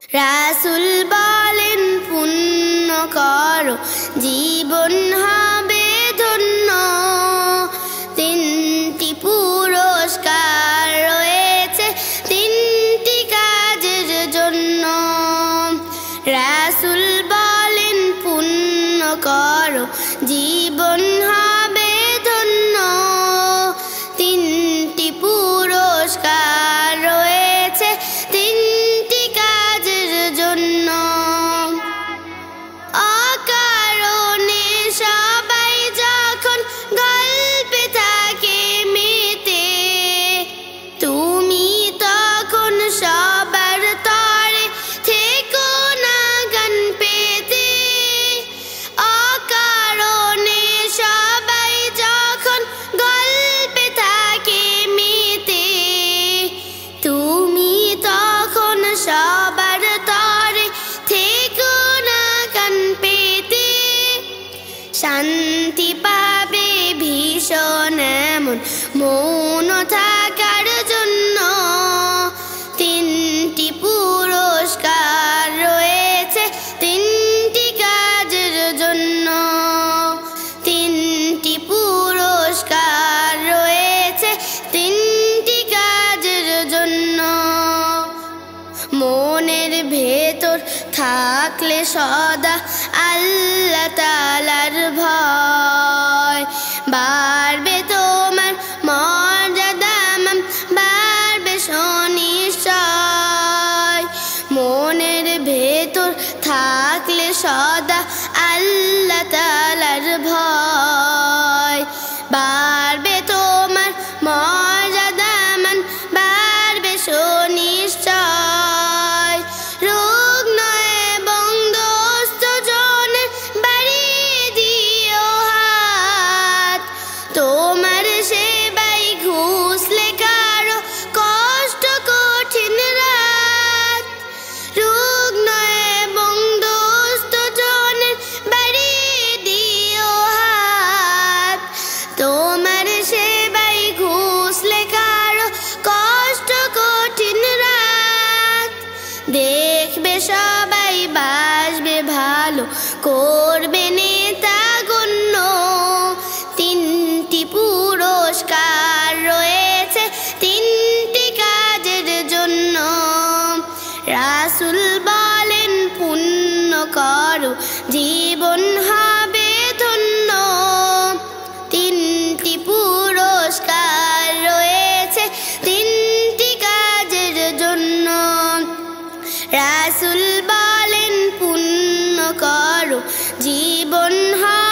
রাসূল বলেন পুণ্য করো জীবন হবে ধন্য। তিনটি পুরস্কার রয়েছে তিনটি কাজের জন্য। রাসূল বলেন পুণ্য করো জীবন হবে ধন্য। তিনটি পুরস্কার রয়েছে তিনটি কাজের জন্য। অকারণে সবাই যখন গল্পে থাকে মেতে, তুমি তখন সবার তরে থেকো না গান পেতে। অকারণে সবাই যখন গল্পে থাকে মেতে, তুমি তখন সবার তরে থেকো না গান পেতে। শান্তি পাবে ভীষণ এমন মৌন থাকার জন্য। তিনটি পুরস্কার রয়েছে তিনটি কাজের জন্য। তিনটি পুরস্কার রয়েছে তিনটি কাজের জন্য। মনের ভেতর থাকলে সদা আল্লাহ তাআলার ভয়, বাড়বে তোমার মর্যাদা মান, বাড়বে সুনিশ্চয়। মনের ভেতর থাকলে সদা আল্লাহ তাআলার ভয়, বাড়বে তোমার মর্যাদা মান, বাড়বে সুনিশ্চয়। রুগ্ন এবং দুস্থ জনের বাড়িয়ে দিও হাত, তোমার সেবায় ঘুষলে কারো কষ্ট কঠিন রাত। রুগ্ন এবং দুস্থ জনের বাড়িয়ে দিও হাত, তোমার সেবায় ঘুষলে কারো কষ্ট কঠিন রাত। দেখবে সবাই বাসবে ভালো, করবে নেতা গণ্য। তিনটি পুরস্কার রয়েছে তিনটি কাজের জন্য। রাসূল বলেন পুণ্য করো জীবন হবে ধন্য। তিনটি পুরস্কার রয়েছে তিনটি কাজের জন্য। রাসূল বলেন পুণ্য করো জীবন হবে